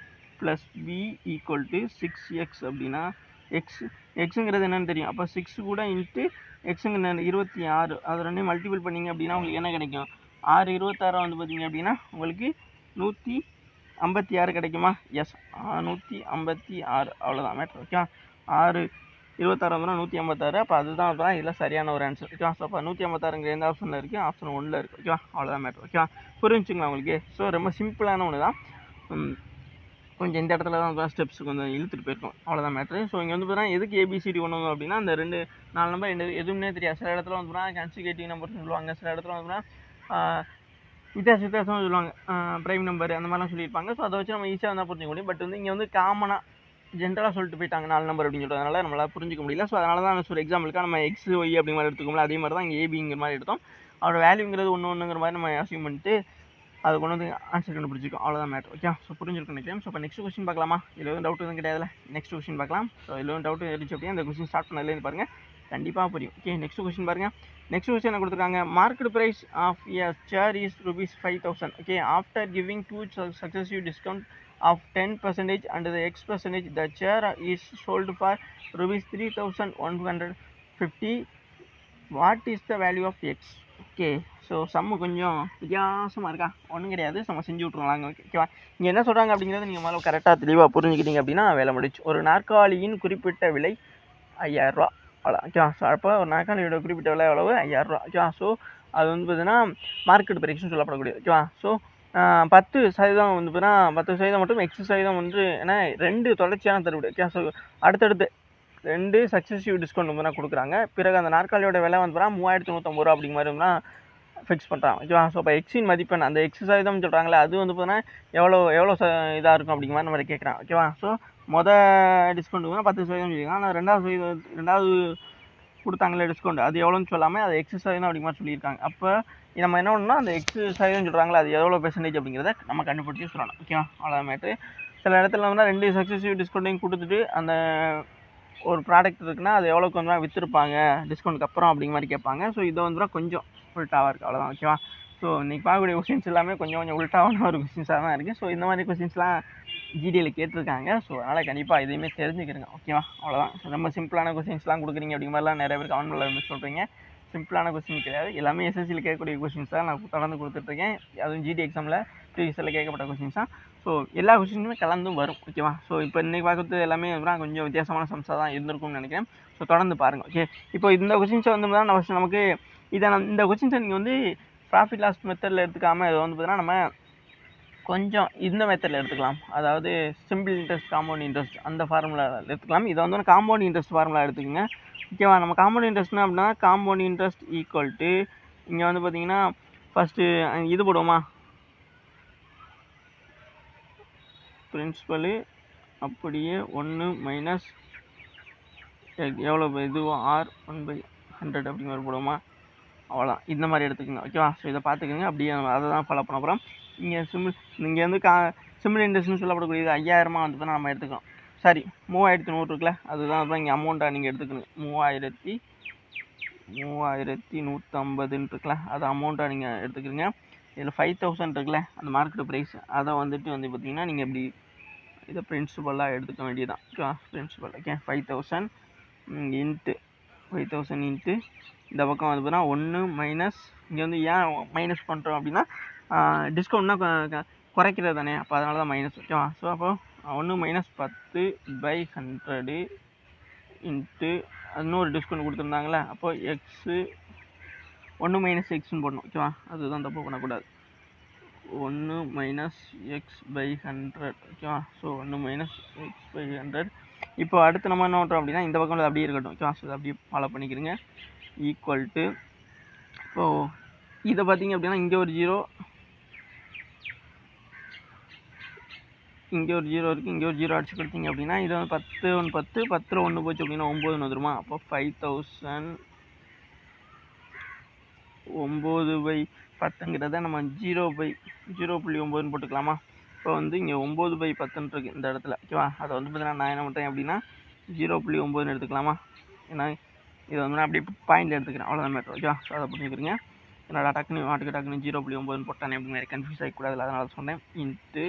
plus B equal to 6x அப்படின்னா எக்ஸுங்கிறது என்னென்னு தெரியும். அப்போ 6 கூட இன்ட்டு எக்ஸுங்க 26 அது ரெண்டையும் மல்டிபிள் பண்ணிங்க அப்படின்னா உங்களுக்கு என்ன கிடைக்கும், 6 26 வந்து பார்த்தீங்க அப்படின்னா உங்களுக்கு 156 கிடைக்குமா. எஸ் 156 அவ்வளோதான் மேட்ரு ஓகேவா. 6 26 வந்து 156. அப்போ அதுதான் அப்புறம் இதில் சரியான ஒரு ஆன்சர் ஓகேவா. ஸோ அப்போ 156 எந்த ஆப்ஷனில் இருக்குது, ஆப்ஷன் 1ல் இருக்குது ஓகேவா. அவ்வளோதான் மேட்ரு ஓகேவா. புரிஞ்சுங்களா உங்களுக்கு. ஸோ ரொம்ப சிம்பிளான ஒன்று தான். கொஞ்சம் இந்த இடத்துல தான் ஸ்டெப்ஸ் கொஞ்சம் இழுத்துட்டு போயிருக்கோம் அவ்வளோதான் மேட்ரு. ஸோ இங்கே வந்து பார்த்தீங்கன்னா எதுக்கு ஏபிசிடி ஒன்று அப்படின்னா அந்த 4 நம்பர் எதுவுமே தெரியாது. சில இடத்துல வந்து பார்த்தீங்கன்னா கன்சிகேட்டிவ் நம்பர்னு சொல்லுவாங்க, சில இடத்துல வந்து பார்த்தீங்கன்னா வித்தியாசம் சொல்லுவாங்க, ப்ரைம் நம்பர் அந்த மாதிரிலாம் சொல்லியிருப்பாங்க. ஸோ அதை வச்சு நம்ம ஈஸியாக வந்து புரிஞ்சுக்க முடியும். பட் வந்து இங்கே வந்து காமனாக ஜென்ரலாக சொல்லிட்டு போயிட்டாங்க 4 நம்பர் அப்படின்னு சொல்கிறதுனால நம்மளால் புரிஞ்சிக்க முடியல. ஸோ அதனால தான் ஒரு எக்ஸாம்பிளுக்காக நம்ம எக்ஸ் ஒய் அப்படி மாதிரி எடுத்துக்கோங்களா, அதே மாதிரி தான் இங்கே ஏபிங்கிற மாதிரி எடுத்தோம். அதோட வேல்யூங்கிறது ஒன்றுங்கிற மாதிரி நம்ம அசியூம் பண்ணிட்டு அதை கொண்டு வந்து ஆன்சர் கண்டுபிடிச்சிக்கோம் அவ்வளோதான் மேட்ரு ஓகே. ஸோ புரிஞ்சிருக்கும் நினைக்கிறேன். ஸோ இப்போ நெக்ஸ்ட் கொஸ்டின் பார்க்கலாமா. இதில் எதுவும் டவுட் எதுவும் கிடையாதுல. நெக்ஸ்ட் கொஸ்டின் பார்க்கலாம். ஸோ இதில் எதுவும் டவுட் இருந்துச்சு அப்படின்னா இந்த கொஸ்டின் ஸ்டார்ட் பண்ணதுலேருந்து பாருங்கள் கண்டிப்பாக புரியும் ஓகே. நெக்ஸ்ட் கொஸ்டின் பாருங்கள். நெக்ஸ்ட் கொஸ்டின் என்ன கொடுத்துருக்காங்க, market price of a share is ₹5,000 okay. After giving 2 successive discount of 10% and the X%, the chair is sold for ₹3,150. What is the value of X? Okay. So sum கொஞ்சம் வித்தியாசமாக இருக்கா, ஒன்றும் கிடையாது. நம்ம செஞ்சு விட்ருவாங்க ஓகேவா. இங்கே என்ன சொல்கிறாங்க அப்படிங்கிறத நீங்கள் முதல்ல கரெக்டாக தெளிவாக புரிஞ்சுக்கிட்டீங்க அப்படின்னா வேலை முடிச்சு. ஒரு நாற்காலியின் குறிப்பிட்ட விலை 5000 ரூபா அவ்வளோ ஓகேவா. ஸோ அப்போ ஒரு நாற்காலியோட குறிப்பிட்ட விலை எவ்வளவு, 5000 ரூபா ஓகேவா. ஸோ அது வந்து பார்த்தீங்கன்னா மார்க்கெட் பிரைஸ்னு சொல்லப்படக்கூடியது ஓகேவா. ஸோ 10% வந்து பார்த்தீங்கன்னா 10% மட்டும் X% வந்து ஏன்னா 2 தொடர்ச்சியான தள்ளுபடி ஓகே. ஸோ அடுத்தடுத்து 2 சக்ஸஸிவ் டிஸ்கவுண்ட் வந்து கொடுக்குறாங்க. பிறகு அந்த நாற்காலியோட விலை வந்து பார்த்தீங்கன்னா 3150 ரூபா அப்படிங்கிற மாதிரி தான் ஃபிக்ஸ் பண்ணுறாங்க ஓகேவா. ஸோ இப்போ எக்ஸின் மதிப்பெண் அந்த X% சொல்கிறாங்களே அது வந்து பார்த்தீங்கன்னா எவ்வளோ இதாக இருக்கும் அப்படிங்கிற மாதிரி நம்ம கேட்குறாங்க ஓகேவா. ஸோ டிஸ்கவுண்ட் 10% சொல்லியிருக்காங்க. ஆனால் ரெண்டாவது கொடுத்தாங்களே டிஸ்கவுண்ட் அது எவ்வளோன்னு சொல்லாமல் அது X% அப்படிங்கிற மாதிரி சொல்லியிருக்காங்க. அப்போ நம்ம என்ன பண்ணணும்னா அந்த X% சொல்கிறாங்களே அது எவ்வளோ பெர்சன்டேஜ் அப்படிங்கிறத நம்ம கண்டுபிடிச்சி சொல்லணும் ஓகேவா. அவ்வளோதான் மேட்ரு. சில இடத்துல வந்து 2 சக்ஸஸிவ் டிஸ்கவுண்ட்டையும் கொடுத்துட்டு அந்த ஒரு ப்ராடக்ட் இருக்குன்னா அது எவ்வளோக்கு வந்து விற்றுருப்பாங்க டிஸ்கவுண்ட்டுக்கு அப்புறம் அப்படிங்கிற மாதிரி கேட்பாங்க. ஸோ இதை வந்து கொஞ்சம் உல்ட்டாவாக இருக்குது அவ்வளோதான் ஓகேவா. ஸோ இன்றைக்கி பார்க்கக்கூடிய கொஸ்டின்ஸ் எல்லாமே கொஞ்சம் உல்ட்டாவான ஒரு கொஸ்டின்ஸாக தான் இருக்குது. ஸோ இந்த மாதிரி கொஸ்டின்ஸ்லாம் ஜிடியில் கேட்டிருக்காங்க. ஸோ அதனால் கண்டிப்பாக இதையுமே தெரிஞ்சுக்கிறேங்க ஓகேவா. அவ்வளோதான். ரொம்ப சிம்பிளான கொஸ்டின்ஸ்லாம் கொடுக்குறீங்க அப்படிங்கிற மாதிரிலாம் நிறைய பேர் கமெண்ட்டில் வந்து சொல்கிறீங்க. சிம்பிளான கொஸ்டின் கிடையாது, எல்லாமே எஸ்எஸ்சியில் கேட்கக்கூடிய கொஸ்டின்ஸ் தான் நான் தொடர்ந்து கொடுத்துட்ருக்கேன். அதுவும் ஜிடி எக்ஸாமில் ப்ரீவியஸில் கேட்கப்பட்ட கொஸ்டின்ஸ் தான். ஸோ எல்லா கொஸ்டினுமே கலந்தும் வரும் ஓகேவா. ஸோ இப்போ இன்றைக்கி பார்க்குறது எல்லாமே கொஞ்சம் வித்தியாசமான சம்ஸாக தான் இருந்திருக்கும்னு நினைக்கிறேன். ஸோ தொடர்ந்து பாருங்கள் ஓகே. இப்போ இந்த கொஸ்டின்ஸை வந்து தான் நமக்கு இந்த கொஸ்டின்ஸை நீங்கள் வந்து ப்ராஃபிட் லாஸ் மெத்தடில் எடுத்துக்காமல் இதை வந்து பார்த்தீங்கன்னா நம்ம கொஞ்சம் இந்த மெத்தடில் எடுத்துக்கலாம். அதாவது சிம்பிள் இன்ட்ரெஸ்ட் காம்பவுண்ட் இன்ட்ரெஸ்ட் அந்த ஃபார்முலா எடுத்துக்கலாம். இதை வந்து காம்பவுண்ட் இன்ட்ரெஸ்ட் ஃபார்முலா எடுத்துக்கோங்க ஓகேவா. நம்ம காம்பவுண்ட் இன்ட்ரெஸ்ட்னா அப்படின்னா காம்பவுண்ட் இன்ட்ரெஸ்ட் ஈக்குவல் டு இங்கே வந்து பார்த்தீங்கன்னா ஃபஸ்ட்டு இது போடுவோமா, பிரின்சிபலு அப்படியே 1 மைனஸ் எவ்வளோ இதுவும் R1/100 அப்படிங்கிற போடுவோமா, அவ்வளோதான். இந்த மாதிரி எடுத்துக்கோங்க ஓகேவா. ஸோ இதை பார்த்துக்கோங்க அப்படியே அதை தான் ஃபாலோ பண்ண போகிறோம். இங்கே இங்கே வந்து சிம்பிள் இன்ட்ரெஸ்ட்னு சொல்லப்படக்கூடியது 5000 வந்து நம்ம எடுத்துக்கோம். சாரி 3100 இருக்குல்ல, அதுதான் இங்கே அமௌண்ட்டாக நீங்கள் எடுத்துக்கணும். 3150 இருக்குல்ல, அது அமௌண்ட்டாக நீங்கள் எடுத்துக்கிறீங்க. இதில் 5000 இருக்குல்ல அந்த மார்க்கெட் ப்ரைஸ், அதை வந்துட்டு வந்து பார்த்தீங்கன்னா நீங்கள் இப்படி இதை பிரின்சிபலாக எடுத்துக்க வேண்டியதான் ஓகேவா. பிரின்சிபல் ஓகே 5000 இன்ட்டு இந்த பக்கம் வந்து பார்த்தீங்கன்னா 1 மைனஸ் இங்கே வந்து ஏன் மைனஸ் பண்ணுறோம் அப்படின்னா டிஸ்கவுண்ட்னா குறைக்கிறது தானே, அப்போ அதனால தான் மைனஸ். ஓகேவா? ஸோ அப்போ 1 மைனஸ் 10/100 இன்ட்டு இன்னொரு டிஸ்கவுண்ட் கொடுத்துருந்தாங்களே, அப்போ எக்ஸு 1 மைனஸ் எக்ஸ்ன்னு போடணும். ஓகேவா? அதுதான் தப்பு பண்ணக்கூடாது. 1 மைனஸ் x/100. ஓகேவா? So 1 minus x/100. இப்போ அடுத்து நம்ம என்ன பண்ணுறோம் அப்படின்னா இந்த பக்கம் அப்படியே இருக்கட்டும். ஓகேவா? ஸோ அப்படியே ஃபாலோ பண்ணிக்கிறீங்க. ஈக்குவல் டு இப்போது இதை பார்த்தீங்க அப்படின்னா இங்கே ஒரு 0, இங்கே ஒரு 0 இருக்குது, இங்கே ஒரு 0 அடிச்சு கொடுத்தீங்க அப்படின்னா இதை வந்து 10 1 10 10 1 போச்சு அப்படின்னா 9 வந்துருமா? அப்போ 5000 9/10ங்கிறத நம்ம 0/0.9 போட்டுக்கலாமா? இப்போ வந்து இங்கே 9/10 இருக்குது இந்த இடத்துல. ஓகேவா? அதை வந்து பார்த்தீங்கன்னா நான் என்ன பண்ணுறேன் அப்படின்னா 0.9 எடுத்துக்கலாமா? ஏன்னா இதை வந்து நான் அப்படியே பாயிண்ட் எடுத்துக்கிறேன், அவ்வளோதான் மேட்ரு. ஓகேவா? ஸோ அதை புரிஞ்சுக்கிறீங்க. என்னடா டக்குன்னு 0.9 போட்டானே அப்படி மாதிரி கன்ஃபியூஸ் ஆகிக்கூடாது, அதனால சொன்னேன். இன்ட்டு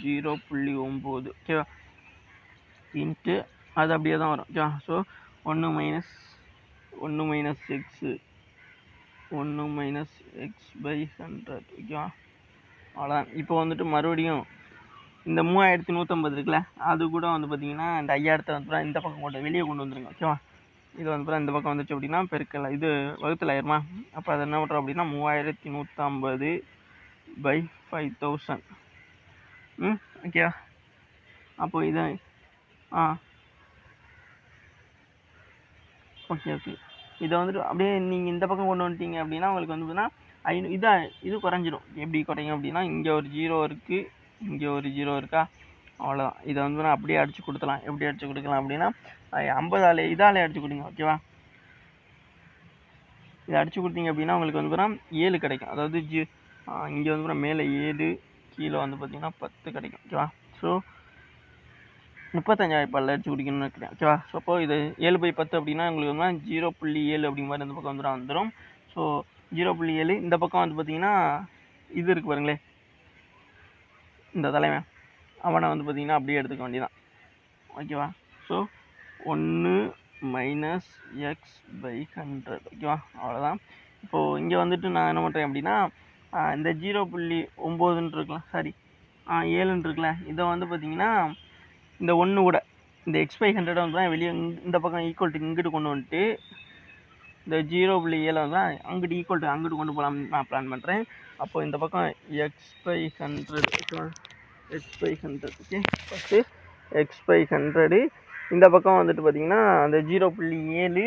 0.9. ஓகேவா? இன்ட்டு அது அப்படியே தான் வரும். ஓகேவா? So 1 minus x 1 minus x/100. ஓகேவா? அவ்வளோதான். இப்போ வந்துட்டு மறுபடியும் இந்த 3150 இருக்குல்ல, அது கூட வந்து பார்த்தீங்கன்னா இந்த 5000 வந்து இந்த பக்கம் வெளியே கொண்டு வந்துருங்க. ஓகேவா? இது வந்து இந்த பக்கம் வந்துச்சு அப்படின்னா பெருக்கல இது வகுத்தில் ஆயிருமா? அப்போ அதை என்ன பண்ணுறோம் அப்படின்னா 3150/5000. ஓகேவா? அப்போ இதை ஓகே இதை வந்துட்டு அப்படியே நீங்கள் இந்த பக்கம் கொண்டு வந்துட்டீங்க அப்படின்னா உங்களுக்கு வந்து பார்த்தீங்கன்னா இது குறைஞ்சிடும். எப்படி குறையும் அப்படின்னா இங்கே ஒரு 0 இருக்குது, இங்கே ஒரு 0 இருக்கா, அவ்வளோதான். இதை வந்து நான் அப்படியே அடித்து கொடுத்துலாம். எப்படி அடித்து கொடுக்கலாம் அப்படின்னா 50 இதாலே அடித்து கொடுங்க. ஓகேவா? இதை அடித்து கொடுத்தீங்க அப்படின்னா உங்களுக்கு வந்து பார்த்தீங்கன்னா 7 கிடைக்கும். அதாவது இங்கே வந்து மேலே 7, கீழே வந்து பார்த்தீங்கன்னா 10 கிடைக்கும். ஓகேவா? ஸோ 35,000 பல்ல அடிச்சு குடிக்கணும்னு நினைக்கிறேன். ஓகேவா? ஸோ அப்போ இது 7/10 அப்படின்னா உங்களுக்கு வந்து 0.7 அப்படிங்கிற மாதிரி இந்த பக்கம் வந்துடும். ஸோ 0.7 இந்த பக்கம் வந்து பார்த்தீங்கன்னா இது இருக்குது பாருங்களேன், இந்த தலைவன் அவனை வந்து பார்த்தீங்கன்னா அப்படியே எடுத்துக்க வேண்டியதான். ஓகேவா? So 1 minus x/100. ஓகேவா? அவ்வளோதான். இப்போது இங்கே வந்துட்டு நான் என்ன பண்ணுறேன் அப்படின்னா இந்த 0.9 இருக்குல்ல, சாரி 7 இருக்குல்ல, இதை வந்து பார்த்தீங்கன்னா இந்த 1 கூட இந்த x/100 வந்து வெளியே இந்த பக்கம் ஈக்குவல் டு இங்கிட்டு கொண்டு வந்துட்டு இந்த 0.7 வந்து அங்கிட்டு ஈக்குவல் டு அங்கிட்டு கொண்டு போகலாம்னு நான் பிளான் பண்ணுறேன். அப்போது இந்த பக்கம் x/100. ஓகே, ஃபஸ்ட்டு x/100 இந்த பக்கம் வந்துட்டு பார்த்தீங்கன்னா அந்த 0.7.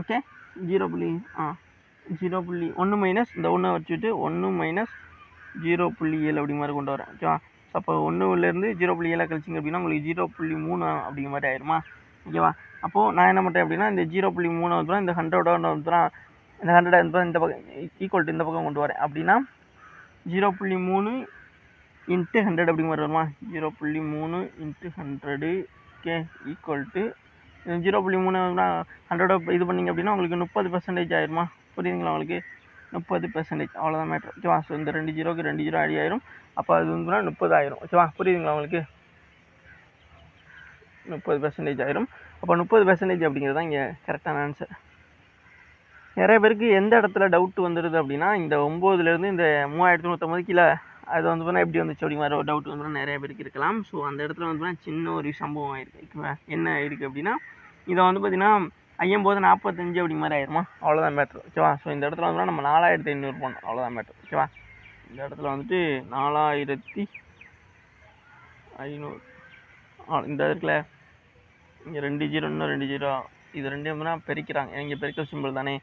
ஓகே, 0.1 மைனஸ் இந்த 1 வச்சுட்டு 1 மைனஸ் 0.7 அப்படி மாதிரி கொண்டு வரேன். ஓகேவா? அப்போ 1லேருந்து 0.7 கழிச்சிங்க அப்படின்னா உங்களுக்கு 0.3 அப்படிங்கிற மாதிரி ஆயிருமா? ஓகேவா? அப்போது நான் என்ன பண்ணுறேன் அப்படின்னா இந்த 0.3 வந்து இந்த 100 வந்து இந்த 100 இந்த பக்கம் ஈக்குவல் டு இந்த பக்கம் கொண்டு வரேன். அப்படின்னா 0.3 இன்ட்டு 100 அப்படிங்கிற மாதிரி வருமா? 0.3 இன்ட்டு 100. ஓகே, ஈக்குவல் டு 0.3 100 இது பண்ணிங்க அப்படின்னா உங்களுக்கு 30% ஆயிருமா? புரியுதுங்களா உங்களுக்கு? 30%. அவ்வளோதான் மேட்ரு. ஓகேவா? ஸோ இந்த 2 0க்கு 2 0 ஆடி ஆயிரும். அப்போ அது வந்து 30 ஆயிரும். ஓகேவா? புரியுதுங்களா உங்களுக்கு? 30% ஆயிரும். அப்போ 30% அப்படிங்கிறது தான் இங்கே கரெக்டான ஆன்சர். நிறைய பேருக்கு எந்த இடத்துல டவுட் வந்துடுது அப்படின்னா இந்த 9லேருந்து இந்த 3150 கீழே அது வந்து பார்த்தா எப்படி வந்துச்சு அப்படி மாதிரி ஒரு டவுட் வந்து நிறைய பேருக்கு இருக்கலாம். ஸோ அந்த இடத்துல வந்து சின்ன ஒரு சம்பவம் ஆயிருக்கு. என்ன ஆயிருக்கு அப்படின்னா இதை வந்து பார்த்தீங்கன்னா 5045 அப்படி மாதிரி ஆயிருமா? அவ்வளோதான் மேட்ரு. ஓகேவா? ஸோ இந்த இடத்துல வந்து நம்ம 4500 போடணும். அவ்வளோதான் மேட்ரு. ஓகேவா? இந்த இடத்துல வந்துட்டு 4500 இந்த இருக்குல்ல, இங்கே 2 0 இன்னும் 2 0 இது 2 பெருக்கிறாங்க. இங்கே பெருக்கல் சிம்பிள் தானே,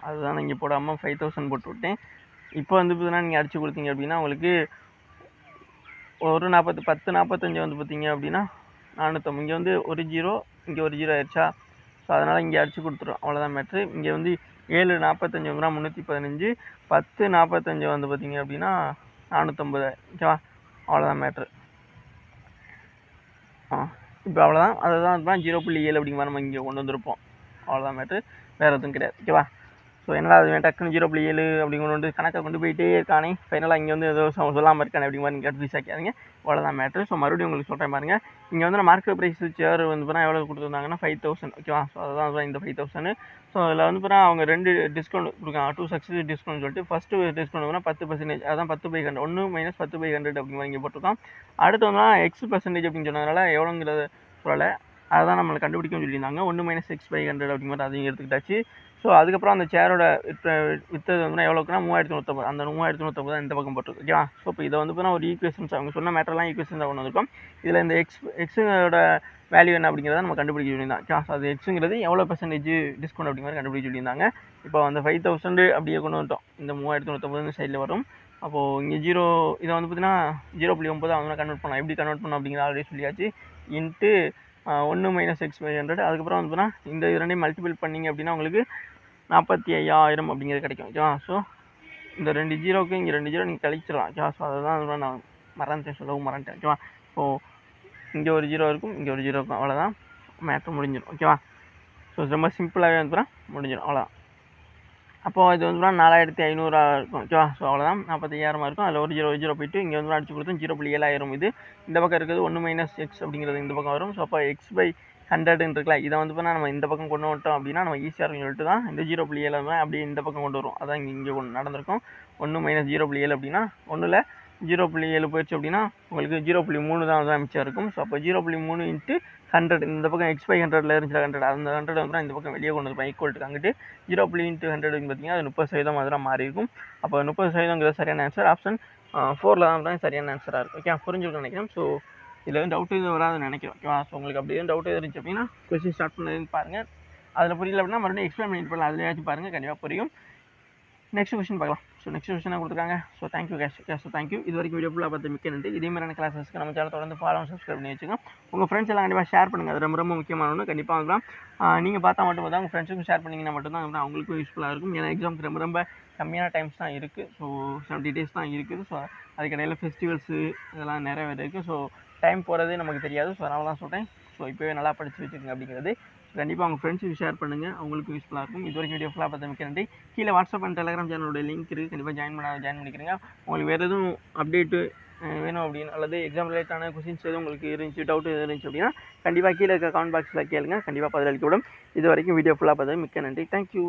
அதுதான் நான் இங்கே போடாமல் 5000 போட்டு விட்டேன். இப்போ வந்து பார்த்தீங்கன்னா நீங்கள் அடிச்சு கொடுத்தீங்க அப்படின்னா உங்களுக்கு ஒரு 1045 வந்து பார்த்தீங்க அப்படின்னா 450. இங்கே வந்து ஒரு 0, இங்கே ஒரு 0 ஆயிடுச்சா? ஸோ அதனால் இங்கே அடிச்சு கொடுத்துரும். அவ்வளோதான் மேட்ரு. இங்கே வந்து 745 315, 1045 வந்து பார்த்தீங்க அப்படின்னா 450. ஓகேவா? அவ்வளோதான் மேட்ரு. இப்போ அவ்வளோதான். அதுதான் 0.7 அப்படிங்கிற நம்ம இங்கே கொண்டு வந்திருப்போம். அவ்வளோதான் மேட்ரு, வேறு எதுவும் கிடையாது. ஓகேவா? ஸோ என்னடா அது டக்குன்னு 0.7 அப்படிங்கிற வந்து கணக்கை கொண்டு போயிட்டே இருக்கானே, ஃபைனலாக இங்கே வந்து ஏதோ சொல்லாமல் இருக்கானே அப்படிங்கிற மாதிரி நீங்கள் கன்ஃபியூஸ் ஆக்காதீங்க. அவ்வளோதான் மேட்ரு. ஸோ மறுபடியும் உங்களுக்கு சொல்கிறேன் பாருங்க. இங்கே வந்து மார்க்கெட் ப்ரைஸ் சேர் வந்து பார்த்தா எவ்வளோ கொடுத்துருந்தாங்கன்னா 5000, ஓகேவா. ஸோ அதுதான் இந்த 5000. ஸோ அதில் வந்து பார்த்தா அவங்க 2 டிஸ்கவுண்ட் கொடுக்காங்க, 2 சக்ஸஸ் டிஸ்கவுண்ட் சொல்லிட்டு. ஃபஸ்ட்டு டிஸ்கவுண்ட் வந்து 10%, அதான் 10/100, 1 - 10/100 அப்படிங்கிற இங்கே போட்டிருக்கோம். அடுத்து வந்து X% அப்படின்னு சொன்னதுனால எவ்வளோங்கிறத சொல்லலை, அதை நம்ம கண்டுபிடிக்கும் சொல்லியிருந்தாங்க. 1 - X/100 அப்படிங்கிற அதையும் எடுத்துக்கிட்டாச்சு. ஸோ அதுக்கப்புறம் அந்த சேரோட விற்றது வந்து எவ்வளோக்குன்னா 3150. அந்த 3150 தான் இந்த பக்கம் போட்டிருக்கு, ஓகேவா. ஸோ இப்போ இதை வந்து பார்த்தா ஒரு ஈக்குவேஷன்ஸ் அவங்க சொன்ன மேட்டர்லாம் ஈக்குவேஷன்ஸாக கொண்டு வந்திருக்கோம். இதில் இந்த எக்ஸோட வேல்யூ என்ன அப்படிங்கிறத நம்ம கண்டுபிடிக்க சொல்லியிருந்தாங்க, ஓகேவா. ஸோ அது எக்ஸுங்கிறது எவ்வளோ % டிஸ்கவுண்ட் அப்படிங்கிற கண்டுபிடிக்க சொல்லியிருந்தாங்க. இப்போ அந்த 5000 அப்படியே கொண்டு வந்துட்டோம். இந்த 3150 சைடில் வரும். அப்போது இங்கே இதை வந்து பார்த்தீங்கன்னா 0.9 அவங்க கன்வெர்ட் பண்ணலாம். எப்படி கன்வெர்ட் பண்ணோம் அப்படிங்கிற ஆல்ரெடி சொல்லியாச்சு. Into 1 - X/100. அதுக்கப்புறம் வந்து பார்த்தீங்கன்னா இந்த இரண்டையும் மல்டிபிள் பண்ணிங்க அப்படின்னா உங்களுக்கு 45,000 அப்படிங்கிறது கிடைக்கும், ஓகேவா. ஸோ இந்த 2 ஜீரோக்கு இங்கே 2 ஜீரோ நீங்கள் கழிச்சிடலாம், ஓகேவா. ஸோ அதை தான் நான் மறந்துட்டேன், ஓகேவா. ஸோ இங்கே ஒரு ஜீரோ இருக்கும், இங்கே ஒரு ஜீரோ இருக்கும், அவ்வளோதான் மேட்ரு முடிஞ்சிடும், ஓகேவா. ஸோ ரொம்ப சிம்பிளாகவே வந்து முடிஞ்சிடும், அவ்வளோதான். அப்போது இது வந்து 4500 இருக்கும், ஓகேவா. ஸோ அவ்வளோதான் 45,000 இருக்கும். அதில் ஒரு ஜீரோ போயிட்டு இங்கே வந்து அடிச்சு கொடுத்தோம் 0.7 இது. இந்த பக்கம் இருக்கிறது 1 - X அப்படிங்கிறது இந்த பக்கம் வரும். ஸோ அப்போ X/100 இருக்குல்ல, இதை வந்து பார்த்தா நம்ம இந்த பக்கம் கொண்டு வந்துட்டோம் அப்படின்னா நம்ம ஈஸியாக இருக்குன்னு சொல்லிட்டு தான் இந்த 0.7 அப்படியே இந்த பக்கம் கொண்டு வரும். அதான் இங்கே நடந்திருக்கும். 1 - 0.7 அப்படின்னா 1ல் 0.7 போயிடுச்சு அப்படின்னா உங்களுக்கு 0.3 தான் மிச்சம் இருக்கும். ஸோ அப்போ 0.3 × 100, இந்த பக்கம் X/100 இருந்துச்சு 100, அந்த 100 வந்து இந்த பக்கம் வெளியே கொண்டு வந்துருப்பேன் ஈக்குவல் டு அங்கிட்டு 0.× 100 பார்த்தீங்கன்னா அது 30% அதெல்லாம் மாறி இருக்கும். அப்போ 30% சரியான ஆன்சர் ஆப்ஷன் 4ல் தான் சரியான ஆன்சராக இருக்கும், ஓகே. புரிஞ்சுக்கணும்னு நினைக்கிறேன். ஸோ இதில் வந்து டவுட் எதுவும் வராதுன்னு நினைக்கிறேன், ஓகேவா. ஸோ உங்களுக்கு அப்படி எதுவும் டவுட் இருந்துச்சு அப்படின்னா கொஸ்டின் ஸ்டார்ட் பண்ணதுன்னு பாருங்கள். அதில் புரியல அப்படின்னா மறுபடியும் எக்ஸ்பிளைன் பண்ணிட்டு போகலாம், அதிலேயாச்சும் பாருங்கள், கண்டிப்பாக புரியும். நெக்ஸ்ட் கொஸ்டின் பார்க்கலாம். ஸோ நெக்ஸ்ட் கொஸ்டினாக கொடுத்துருக்காங்க. So thank you cash. So thank you. இது வரைக்கும் வீடியோ ஃபுல்லாக பார்த்து மிக்க நன்றி. இதே மாதிரியான கிளாஸஸ்க்கு நம்ம சேனல் தொடர்ந்து ஃபாலோ சப்ஸ்கிரைப் பண்ணி வச்சுக்கோங்க. உங்கள் ஃப்ரெண்ட்ஸ் எல்லாம் கண்டிப்பாக ஷேர் பண்ணுங்கள், அது ரொம்ப முக்கியமான ஒன்று. கண்டிப்பாக வாங்கலாம். நீங்கள் பார்த்தா மட்டும் தான் உங்கள் ஃப்ரெண்ட்ஸுக்கும் ஷேர் பண்ணிங்கன்னா மட்டும்தான் அவங்களுக்கும் யூஸ்ஃபுல்லாக இருக்கும். ஏன்னா எக்ஸாமுக்கு ரொம்ப கம்மியான டைம்ஸ் தான் இருக்குது. ஸோ 70 days தான் இருக்குது. ஸோ அதுக்கிடையில் ஃபெஸ்டிவல்ஸு இதெல்லாம் நிறைய இருக்குது. ஸோ டைம் போகிறதே நமக்கு தெரியாது. ஸோ அதனால தான் சொல்கிறேன். ஸோ இப்போவே நல்லா படித்து வச்சுக்கோங்க அப்படிங்கிறது. கண்டிப்பாக உங்கள் ஃப்ரெண்ட்ஸுக்கு ஷேர் பண்ணுங்கள், அவங்களுக்கும் யூஸ்ஃபுல்லாக இருக்கும். இது வரைக்கும் வீடியோ ஃபுல்லாக பார்த்து மிக்க நன்றி. கீழே வாட்ஸ்அப் அண்ட் டெலிகிராம் சேனலோட லிங்க் இருக்குது, கண்டிப்பாக ஜாயின் பண்ணிக்கிறீங்க. உங்களுக்கு வேறு எதுவும் அப்டேட்டு வேணும் அப்படின்னு அல்லது எக்ஸாம் ரிலேட்டான கொஸ்டின்ஸ் எதுவும் உங்களுக்கு இருந்துச்சு, டவுட் எதுவும் இருந்துச்சு அப்படின்னா கண்டிப்பாக கீழே இருக்க கமெண்ட் பாக்ஸில் கேளுங்க, கண்டிப்பாக பதிலளிக்கப்படும். இது வரைக்கும் வீடியோ ஃபுல்லாக பார்த்தது மிக்க நன்றி. தேங்க்யூ.